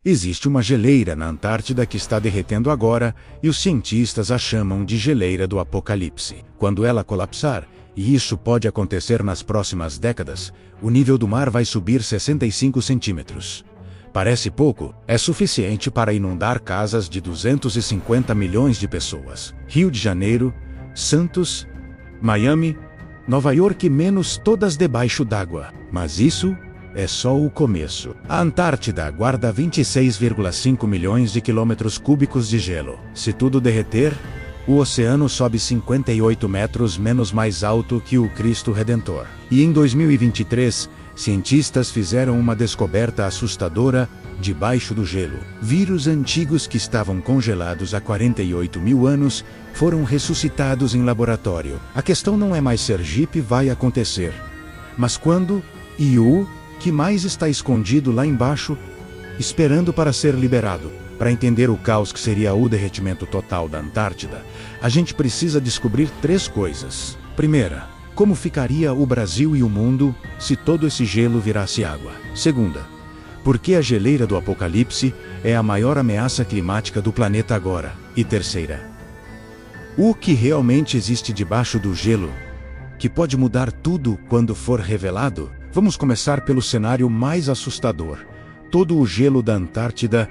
Existe uma geleira na Antártida que está derretendo agora e os cientistas a chamam de geleira do Apocalipse. Quando ela colapsar, e isso pode acontecer nas próximas décadas, o nível do mar vai subir 65 centímetros. Parece pouco, é suficiente para inundar casas de 250 milhões de pessoas. Rio de Janeiro, Santos, Miami, Nova York, menos todas debaixo d'água. Mas isso é só o começo. A Antártida guarda 26,5 milhões de quilômetros cúbicos de gelo. Se tudo derreter, o oceano sobe 58 metros menos mais alto que o Cristo Redentor. E em 2023, cientistas fizeram uma descoberta assustadora debaixo do gelo. Vírus antigos que estavam congelados há 48 mil anos foram ressuscitados em laboratório. A questão não é mais Sergipe vai acontecer, mas quando e o que mais está escondido lá embaixo, esperando para ser liberado. Para entender o caos que seria o derretimento total da Antártida, a gente precisa descobrir 3 coisas. Primeira, como ficaria o Brasil e o mundo se todo esse gelo virasse água? Segunda, por que a geleira do Apocalipse é a maior ameaça climática do planeta agora? E terceira, o que realmente existe debaixo do gelo, que pode mudar tudo quando for revelado? Vamos começar pelo cenário mais assustador: todo o gelo da Antártida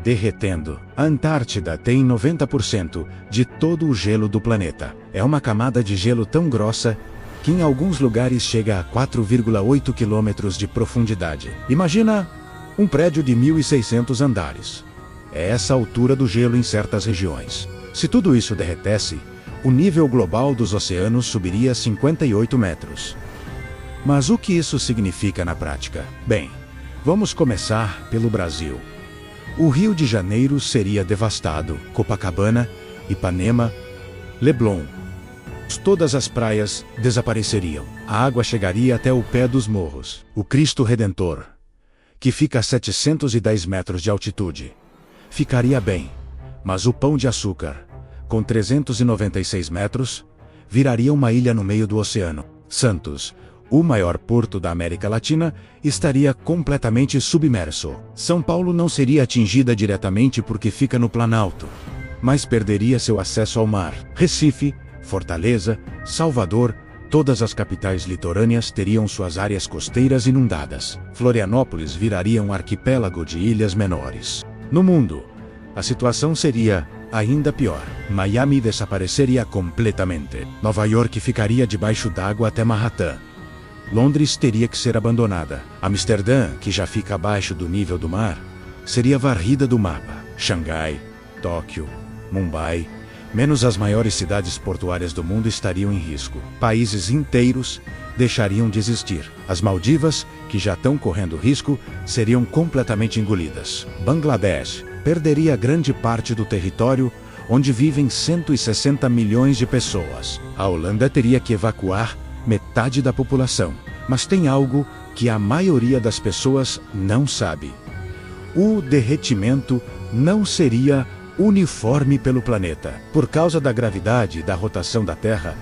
derretendo. A Antártida tem 90% de todo o gelo do planeta. É uma camada de gelo tão grossa que em alguns lugares chega a 4,8 quilômetros de profundidade. Imagina um prédio de 1.600 andares. É essa a altura do gelo em certas regiões. Se tudo isso derretesse, o nível global dos oceanos subiria 58 metros. Mas o que isso significa na prática? Bem, vamos começar pelo Brasil. O Rio de Janeiro seria devastado, Copacabana, Ipanema, Leblon. Todas as praias desapareceriam. A água chegaria até o pé dos morros. O Cristo Redentor, que fica a 710 metros de altitude, ficaria bem. Mas o Pão de Açúcar, com 396 metros, viraria uma ilha no meio do oceano. Santos, o maior porto da América Latina, estaria completamente submerso. São Paulo não seria atingida diretamente porque fica no Planalto, mas perderia seu acesso ao mar. Recife, Fortaleza, Salvador, todas as capitais litorâneas teriam suas áreas costeiras inundadas. Florianópolis viraria um arquipélago de ilhas menores. No mundo, a situação seria ainda pior. Miami desapareceria completamente. Nova York ficaria debaixo d'água até Manhattan. Londres teria que ser abandonada. Amsterdã, que já fica abaixo do nível do mar, seria varrida do mapa. Xangai, Tóquio, Mumbai, menos as maiores cidades portuárias do mundo estariam em risco. Países inteiros deixariam de existir. As Maldivas, que já estão correndo risco, seriam completamente engolidas. Bangladesh perderia grande parte do território, onde vivem 160 milhões de pessoas. A Holanda teria que evacuar metade da população. Mas tem algo que a maioria das pessoas não sabe. O derretimento não seria uniforme pelo planeta. Por causa da gravidade e da rotação da Terra,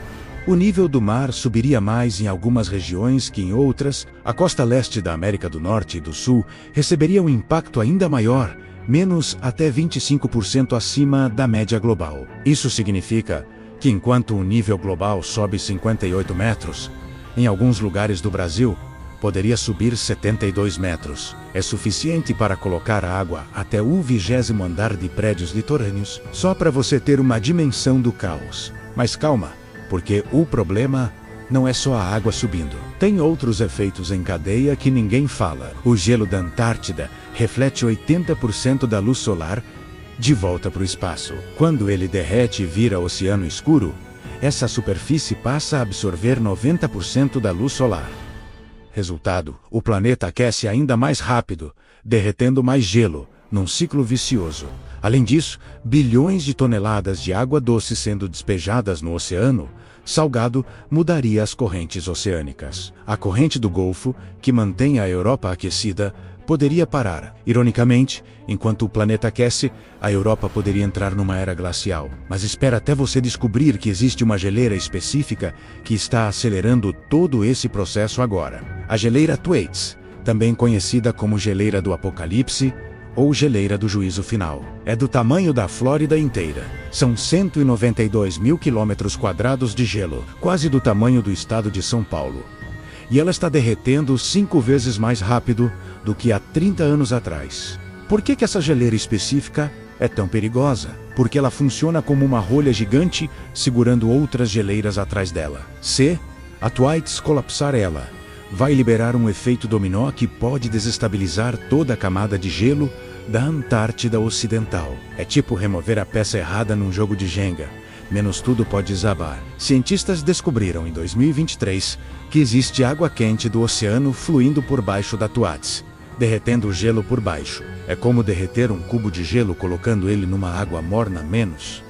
o nível do mar subiria mais em algumas regiões que em outras. A costa leste da América do Norte e do Sul receberia um impacto ainda maior, menos até 25% acima da média global. Isso significa que enquanto o nível global sobe 58 metros, em alguns lugares do Brasil, poderia subir 72 metros. É suficiente para colocar a água até o 20º andar de prédios litorâneos, só para você ter uma dimensão do caos. Mas calma, porque o problema não é só a água subindo. Tem outros efeitos em cadeia que ninguém fala. O gelo da Antártida reflete 80% da luz solar de volta para o espaço. Quando ele derrete e vira oceano escuro, essa superfície passa a absorver 90% da luz solar. Resultado, o planeta aquece ainda mais rápido, derretendo mais gelo, num ciclo vicioso. Além disso, bilhões de toneladas de água doce sendo despejadas no oceano salgado mudaria as correntes oceânicas. A corrente do Golfo, que mantém a Europa aquecida, poderia parar. Ironicamente, enquanto o planeta aquece, a Europa poderia entrar numa era glacial. Mas espera até você descobrir que existe uma geleira específica que está acelerando todo esse processo agora. A geleira Thwaites, também conhecida como geleira do Apocalipse ou geleira do juízo final. É do tamanho da Flórida inteira. São 192 mil quilômetros quadrados de gelo, quase do tamanho do estado de São Paulo. E ela está derretendo 5 vezes mais rápido do que há 30 anos atrás. Por que essa geleira específica é tão perigosa? Porque ela funciona como uma rolha gigante segurando outras geleiras atrás dela. Se a Thwaites colapsar ela, vai liberar um efeito dominó que pode desestabilizar toda a camada de gelo da Antártida Ocidental. É tipo remover a peça errada num jogo de Jenga. Menos tudo pode desabar. Cientistas descobriram em 2023 que existe água quente do oceano fluindo por baixo da Thwaites, derretendo o gelo por baixo. É como derreter um cubo de gelo colocando ele numa água morna menos.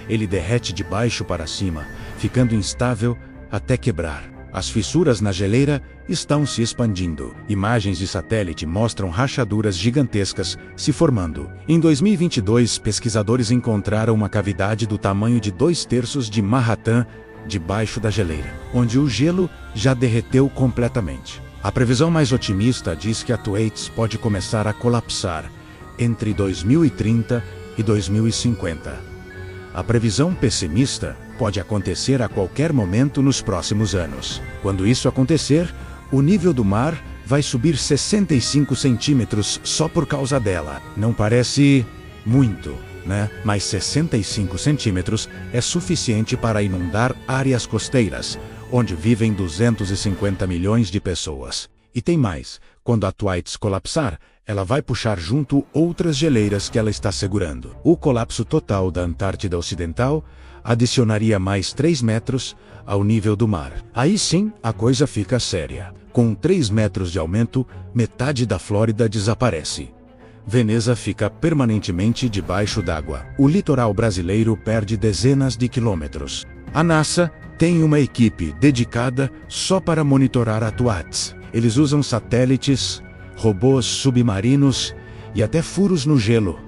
Ele derrete de baixo para cima, ficando instável até quebrar. As fissuras na geleira estão se expandindo. Imagens de satélite mostram rachaduras gigantescas se formando. Em 2022, pesquisadores encontraram uma cavidade do tamanho de 2/3 de Manhattan debaixo da geleira, onde o gelo já derreteu completamente. A previsão mais otimista diz que a Thwaites pode começar a colapsar entre 2030 e 2050. A previsão pessimista pode acontecer a qualquer momento nos próximos anos. Quando isso acontecer, o nível do mar vai subir 65 centímetros só por causa dela. Não parece muito, né? Mas 65 centímetros é suficiente para inundar áreas costeiras, onde vivem 250 milhões de pessoas. E tem mais, quando a Thwaites colapsar, ela vai puxar junto outras geleiras que ela está segurando. O colapso total da Antártida Ocidental adicionaria mais 3 metros ao nível do mar. Aí sim, a coisa fica séria. Com 3 metros de aumento, metade da Flórida desaparece. Veneza fica permanentemente debaixo d'água. O litoral brasileiro perde dezenas de quilômetros. A NASA tem uma equipe dedicada só para monitorar a Thwaites. Eles usam satélites, robôs submarinos e até furos no gelo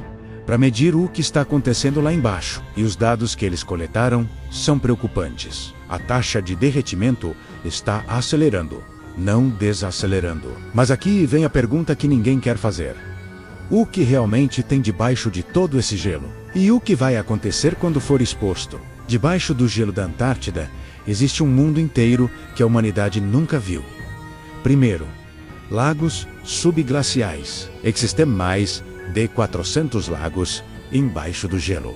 para medir o que está acontecendo lá embaixo. E os dados que eles coletaram são preocupantes. A taxa de derretimento está acelerando, não desacelerando. Mas aqui vem a pergunta que ninguém quer fazer. O que realmente tem debaixo de todo esse gelo? E o que vai acontecer quando for exposto? Debaixo do gelo da Antártida, existe um mundo inteiro que a humanidade nunca viu. Primeiro, lagos subglaciais. Existem mais de 400 lagos embaixo do gelo,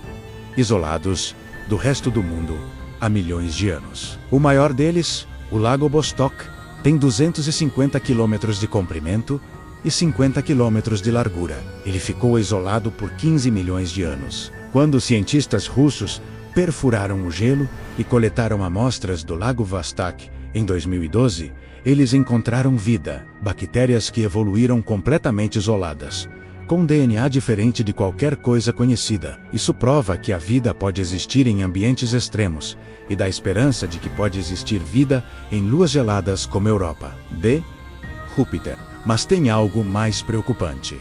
isolados do resto do mundo há milhões de anos. O maior deles, o Lago Vostok, tem 250 quilômetros de comprimento e 50 quilômetros de largura. Ele ficou isolado por 15 milhões de anos. Quando os cientistas russos perfuraram o gelo e coletaram amostras do Lago Vostok em 2012, eles encontraram vida, bactérias que evoluíram completamente isoladas, com DNA diferente de qualquer coisa conhecida. Isso prova que a vida pode existir em ambientes extremos e dá esperança de que pode existir vida em luas geladas como a Europa, Júpiter. Mas tem algo mais preocupante.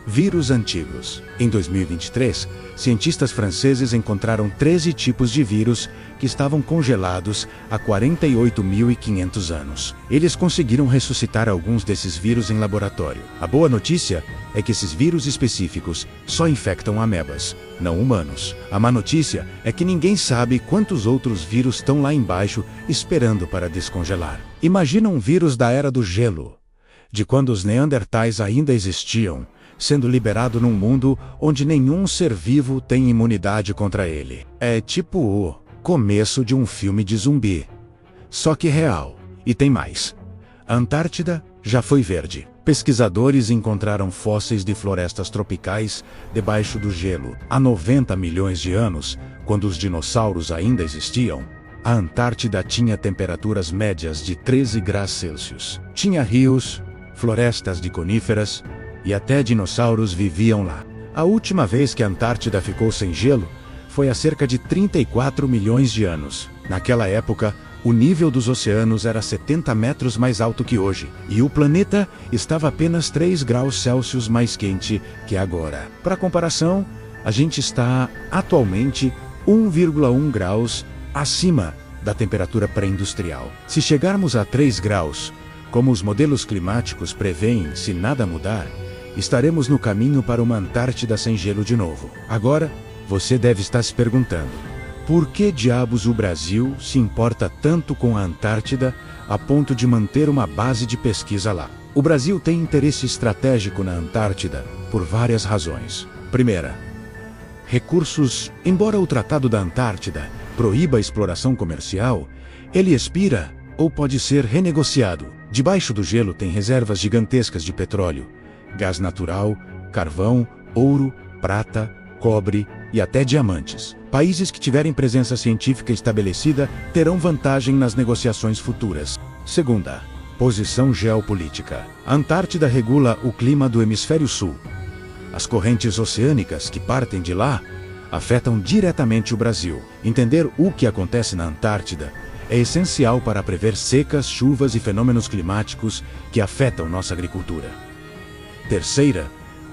Vírus antigos. Em 2023, cientistas franceses encontraram 13 tipos de vírus que estavam congelados há 48.500 anos. Eles conseguiram ressuscitar alguns desses vírus em laboratório. A boa notícia é que esses vírus específicos só infectam amebas, não humanos. A má notícia é que ninguém sabe quantos outros vírus estão lá embaixo esperando para descongelar. Imagina um vírus da Era do Gelo, de quando os neandertais ainda existiam, sendo liberado num mundo onde nenhum ser vivo tem imunidade contra ele. É tipo o começo de um filme de zumbi. Só que real. E tem mais. A Antártida já foi verde. Pesquisadores encontraram fósseis de florestas tropicais debaixo do gelo. Há 90 milhões de anos, quando os dinossauros ainda existiam, a Antártida tinha temperaturas médias de 13 graus Celsius. Tinha rios, florestas de coníferas, e até dinossauros viviam lá. A última vez que a Antártida ficou sem gelo foi há cerca de 34 milhões de anos. Naquela época, o nível dos oceanos era 70 metros mais alto que hoje, e o planeta estava apenas 3 graus Celsius mais quente que agora. Para comparação, a gente está atualmente 1,1 graus acima da temperatura pré-industrial. Se chegarmos a 3 graus, como os modelos climáticos prevêem se nada mudar, estaremos no caminho para uma Antártida sem gelo de novo. Agora, você deve estar se perguntando: por que diabos o Brasil se importa tanto com a Antártida a ponto de manter uma base de pesquisa lá? O Brasil tem interesse estratégico na Antártida por várias razões. Primeira, recursos. Embora o Tratado da Antártida proíba a exploração comercial, ele expira ou pode ser renegociado. Debaixo do gelo tem reservas gigantescas de petróleo, gás natural, carvão, ouro, prata, cobre e até diamantes. Países que tiverem presença científica estabelecida terão vantagem nas negociações futuras. Segunda, posição geopolítica. A Antártida regula o clima do hemisfério sul. As correntes oceânicas que partem de lá afetam diretamente o Brasil. Entender o que acontece na Antártida é essencial para prever secas, chuvas e fenômenos climáticos que afetam nossa agricultura. Terceira,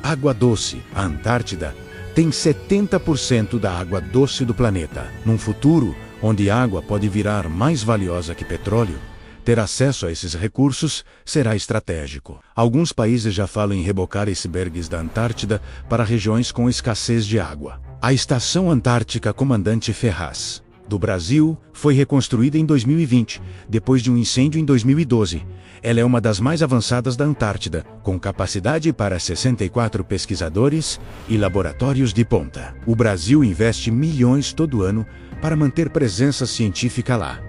água doce. A Antártida tem 70% da água doce do planeta. Num futuro onde a água pode virar mais valiosa que petróleo, ter acesso a esses recursos será estratégico. Alguns países já falam em rebocar icebergs da Antártida para regiões com escassez de água. A Estação Antártica Comandante Ferraz, do Brasil, foi reconstruída em 2020, depois de um incêndio em 2012. Ela é uma das mais avançadas da Antártida, com capacidade para 64 pesquisadores e laboratórios de ponta. O Brasil investe milhões todo ano para manter presença científica lá.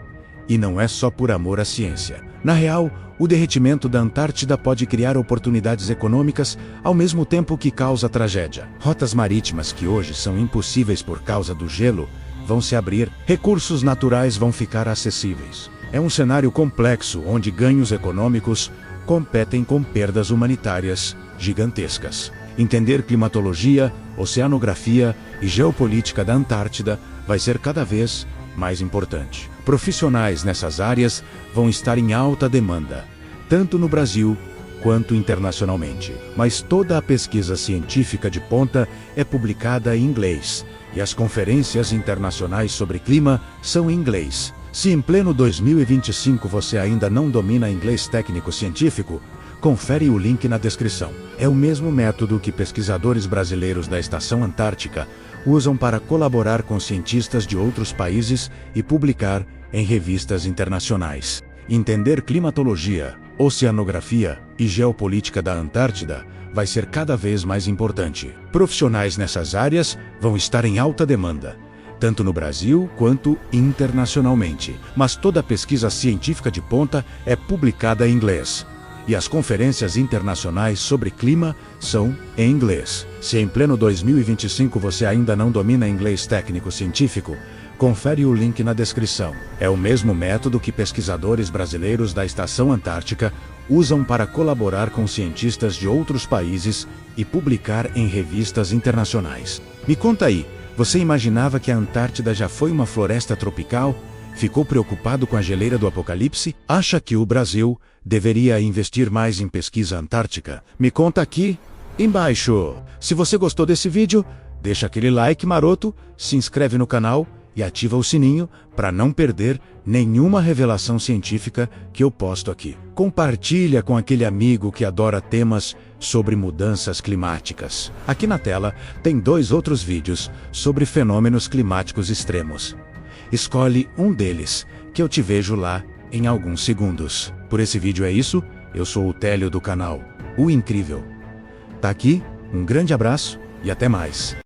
E não é só por amor à ciência. Na real, o derretimento da Antártida pode criar oportunidades econômicas ao mesmo tempo que causa tragédia. Rotas marítimas que hoje são impossíveis por causa do gelo vão se abrir, recursos naturais vão ficar acessíveis. É um cenário complexo onde ganhos econômicos competem com perdas humanitárias gigantescas. Entender climatologia, oceanografia e geopolítica da Antártida vai ser cada vez mais importante. Profissionais nessas áreas vão estar em alta demanda, tanto no Brasil quanto internacionalmente. Mas toda a pesquisa científica de ponta é publicada em inglês, e as conferências internacionais sobre clima são em inglês. Se em pleno 2025 você ainda não domina inglês técnico-científico, confere o link na descrição. É o mesmo método que pesquisadores brasileiros da Estação Antártica usam para colaborar com cientistas de outros países e publicar em revistas internacionais. Entender climatologia, oceanografia e geopolítica da Antártida vai ser cada vez mais importante. Profissionais nessas áreas vão estar em alta demanda, tanto no Brasil quanto internacionalmente. Mas toda pesquisa científica de ponta é publicada em inglês. E as conferências internacionais sobre clima são em inglês. Se em pleno 2025 você ainda não domina inglês técnico-científico, confere o link na descrição. É o mesmo método que pesquisadores brasileiros da Estação Antártica usam para colaborar com cientistas de outros países e publicar em revistas internacionais. Me conta aí, você imaginava que a Antártida já foi uma floresta tropical? Ficou preocupado com a geleira do apocalipse? Acha que o Brasil deveria investir mais em pesquisa antártica? Me conta aqui embaixo. Se você gostou desse vídeo, deixa aquele like maroto, se inscreve no canal e ativa o sininho para não perder nenhuma revelação científica que eu posto aqui. Compartilha com aquele amigo que adora temas sobre mudanças climáticas. Aqui na tela tem 2 outros vídeos sobre fenômenos climáticos extremos. Escolhe um deles, que eu te vejo lá em alguns segundos. Por esse vídeo é isso, eu sou o Télio do canal O Incrível. Tá aqui, um grande abraço e até mais.